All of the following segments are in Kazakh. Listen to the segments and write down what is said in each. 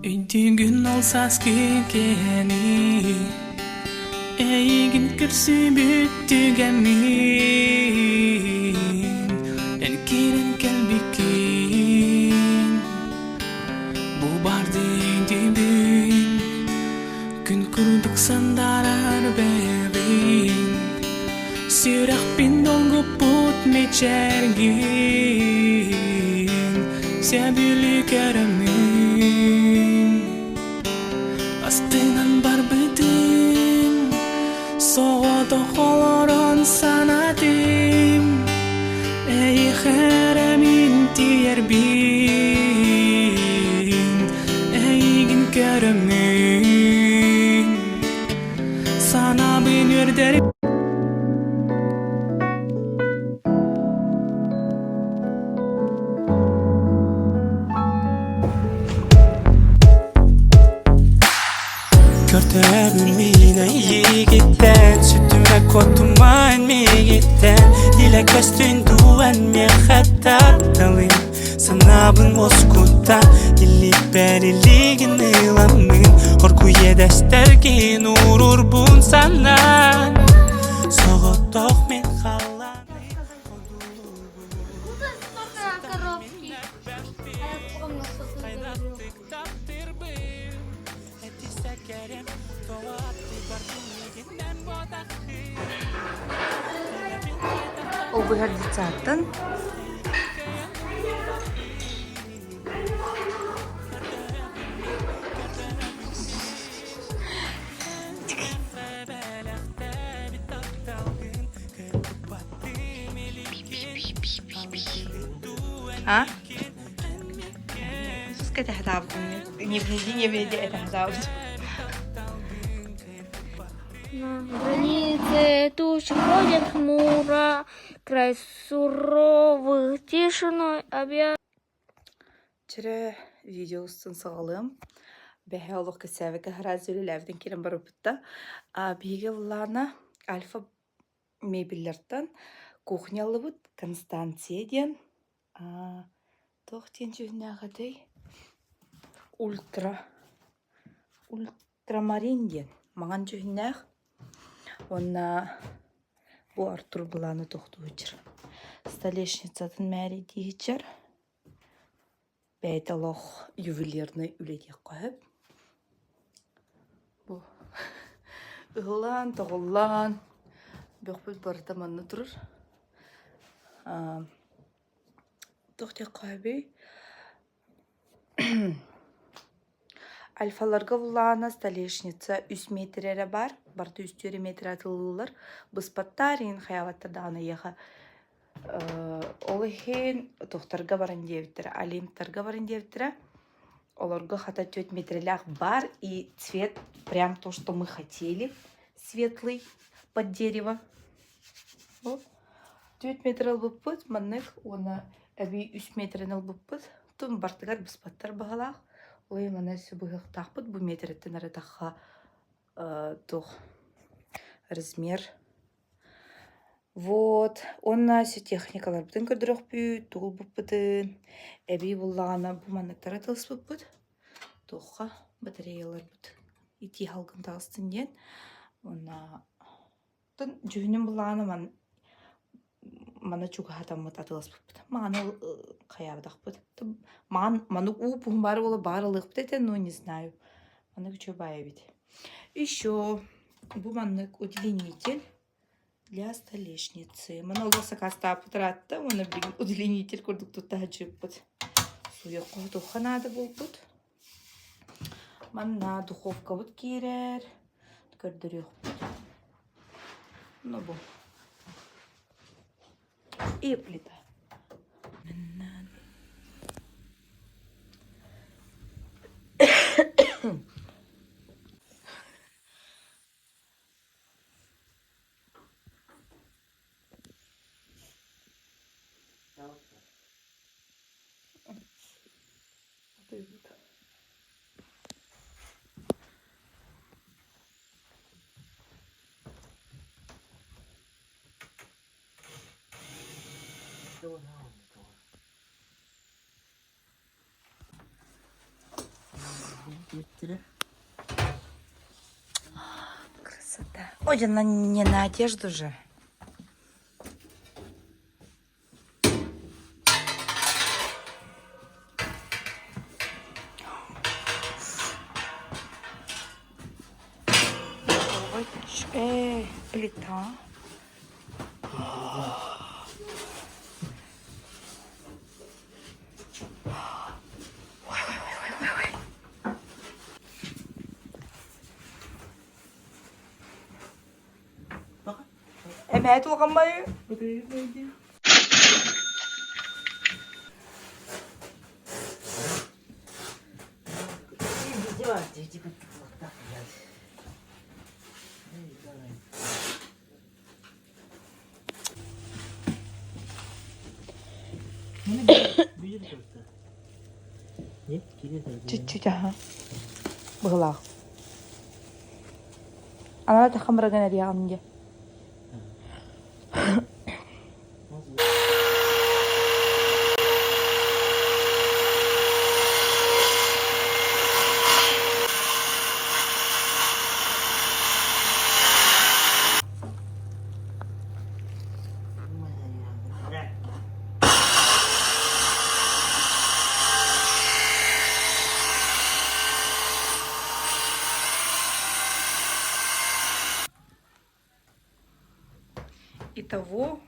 Öydüğün olsas kekeni Eygin kırsı büttügemin En kiren kelbikin Bu bardı öydüğün Gün kurduk sandarar berin Sirah pindol put meçergin Sebülü keremin Astından barbedin Soğudu holoron sanadim Ey keremin tiyerbin Eygin keremin Sana binir derim Körtebün mine yigitten Sütüme kotuman mi gitten Dile köstün duen mi xattattalın Sanabın moskutta Dilli beriligin ılamın Orku yedestergin urur bun sana Soğutok min xallanı O bu her zaten. Ha? Sus que te has dado. Не вреди, это has На границе тучи ходят хмуро, край суровых тишиной объят. Тире видеосын сağalım. Бәһә олық кесәвеке харазүлі ләвден керен барып бітті. Беге влана альфа мебеллерден кухнялы бұд Констанция ден. Тоқтен жүнәғі дей. Ультрамарин ден. Маған жүнәғ. Онна bu Артур бұланы тоқты өтір. Столешницатын мәре дейчер. Бәйталақ ювелирны үледе қойып. Бұл ұғылан, тоғылан. Бөкпіл барда манны тұрыр. Тоқты қойып. Альфаларға бұлана столешница 3 метрері бар. Барды 3 метр атылылар. Бұспаттарин қаяваттарда ана еға. Олыхен тоқтарға баран девтірі, алимтарға баран девтірі. Оларға хата 4 метрлях бар, и цвет прям то, что мы хотели. Светлый, под дерево. Вот. 4 метр албып бұд, маннық, оны әбей 3 метрін албып бұд. Тон бартығар бұспаттар бағалақ. Олай мана сөбіғық тақпыд, бұл метреттен әрі таққа тоқ размер. Вот, онна все техникалар бүтін көрдіріқ бүй, тұғыл бұп бүтін, әбей бұллағана бұл маннықтар атылыс бұп бұд, тұққа батареялар бұд. Ити халқын тағыстын ден, онна жүгінен бұллағана мана чуға хатамыт атылыс бұп бұд. Мағаны қаябыдақ бұд. Маны ұпығын бары болы барылық бұд әтен, но не знаю. Маны күчі бая беді. Еще бұл маннық удлинитель для столешницы. Много сакаста потратта, оны бір удлинитель көрдік тұтта жүп бұд. Суя қоғдуға нады бұл бұд. Манна духовка бұд керер. Көрдірек бұд. Ну бұл. И плита. Красота. Ой, она не на одежду же. Плита. Em hãy thua con mi. Чуть-чуть, ага. Была. Она это хамрагана диамге. Итого,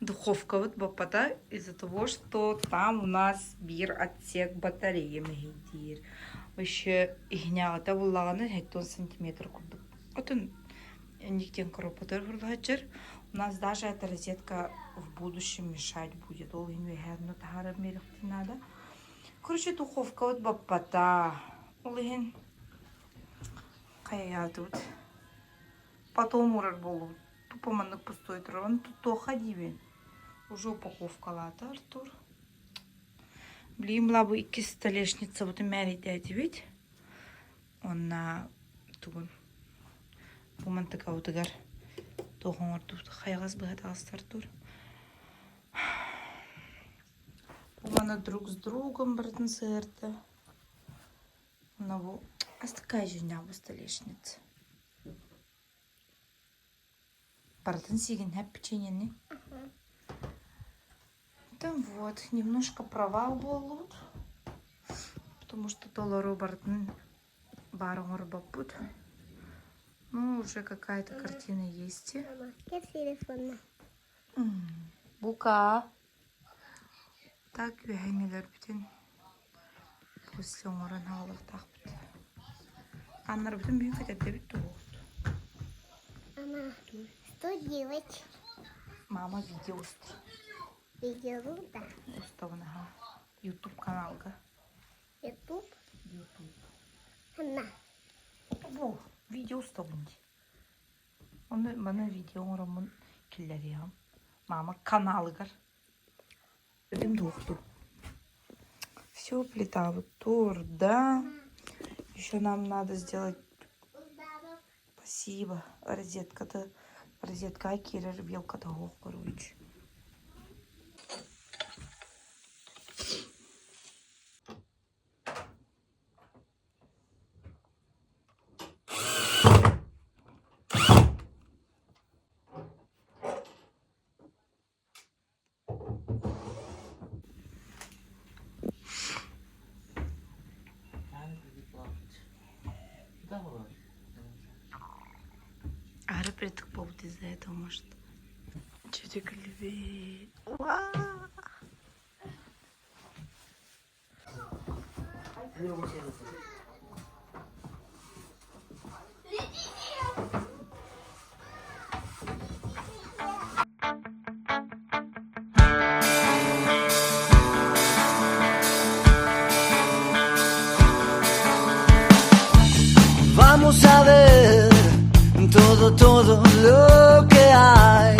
духовка вот бапата из-за того, что там у нас бир отсек батареи мегидир. Вообще игнята вуланы 10 сантиметров кубик. Вот он никтен коропатер вырладжер. У нас даже эта розетка в будущем мешать будет. Ол инвегерно тахара мерехти надо. Короче, духовка вот бапата. Олеген кая тут. Потом урар болу. Тупоманнык пустой трон, тут то ходивен. Уже упаковка лата, Артур. Блин, лабы iki столешница, вот имя дяди, ведь? Он на тугун. Буман така утыгар. Тоғын Артур, хайгаз бігатағыз, Артур. Буманы друг с другом братын сырды. Она был... А такая же не столешница. Бартын сиген хэп печенье. Там вот, немножко провал был, потому что доллару бартын барон рыбапут. Ну, уже какая-то картина есть. Бука. Так, вегенелер битен. После умора на олах так бит. Аннар битен бин хотят дебит тугут. Мама, что делать? Мама видео устроит. Видео, да. Уставна. YouTube каналга. YouTube? YouTube. Она. Во, видео уставнди. Бана видео орамын киллерям. Мама каналгар. Идем духту. Все, плита вот тур, да. Еще нам надо сделать. Спасибо. Розетка-то. Розетка Акира белка-то гох, короче. Ара приток повод из-за этого, может. Чуть клевет. Vamos a ver todo lo que hay.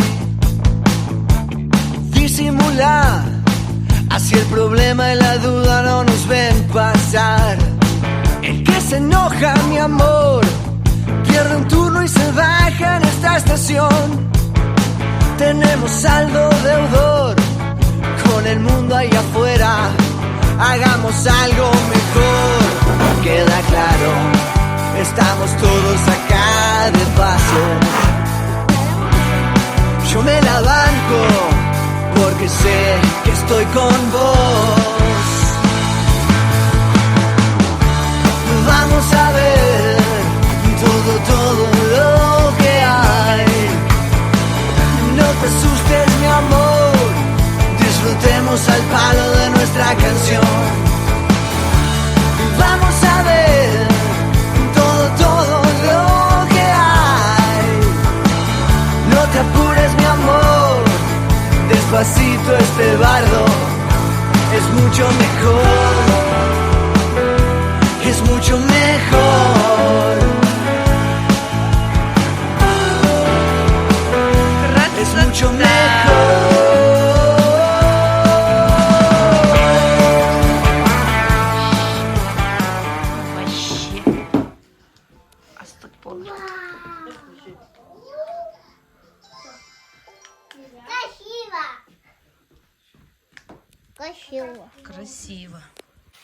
Disimular, así el problema y la duda no nos ven pasar. El que se enoja, mi amor, pierde un turno y se baja en esta estación. Tenemos saldo deudor con el mundo ahí afuera. Hagamos algo mejor. mucho mejor, es mucho mejor, es mucho mejor. Вообще. Астык полный. Красиво. Красиво.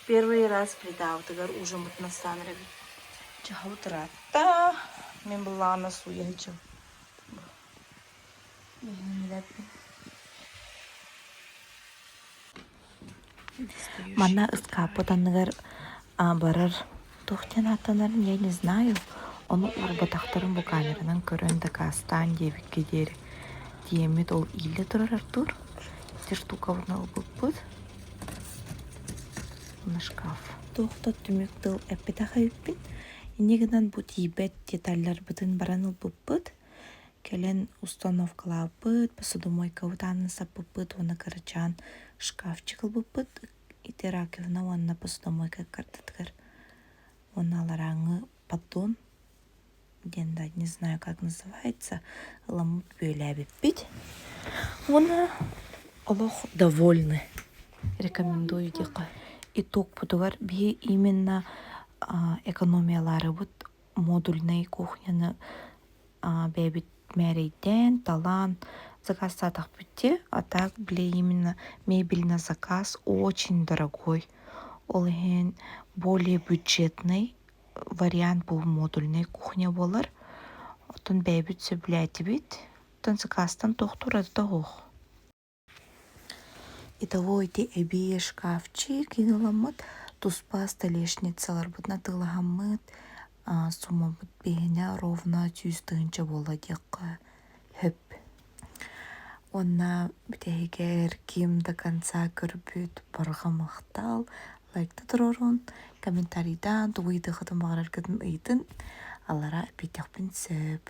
Первый раз придавтыгар уже мутнастан раби. Чахаутрата. Мен была на суяльчым. Мана ыскапытанныгар барар. Тухтен атанарын я не знаю. Onu урбатахтарын bu камеранан көрөнді кастан дебик кедери. Диемет ол илі тұрар артур. Тер штуковны ұлбыппыд. На шкаф. Тухта түмектіл әппетаха үппін. Инегінен бұ тейбет детальлар бұтын баран ұлбыппыд. Келен установкалаппыд. Посудомойка утанын саппыппыд. Оны карачан шкафчик ұлбыппыд. Ити ракивна онна посудомойка картыткар. Оны алараңы поддон. Денда, не знаю, как называется. Ламут бюлябиппить. Оны Аллах довольны. Рекомендую дика. Итог будугар бие именно экономиялары вот модульный кухняны бебит мәрейден, талан заказ сатах бітте. А так, бля, именно мебель на заказ очень дорогой. Олген более бюджетный вариант был модульный кухня болар. Отын бебит сөбләті бит. Отын заказтан тоқтурады тоғық. Итого эти эбие шкафчик иныламыт, туспа столешницалар бут натылагамыт, сума бут бейне ровно 100 тыгынча бола декка хөп. Онна бітегер ким до конца көрбүт барга мактал, лайкты турорун, комментарийдан тугуйды хатым багарар кыдын ыйтын, алара битекпин сөп.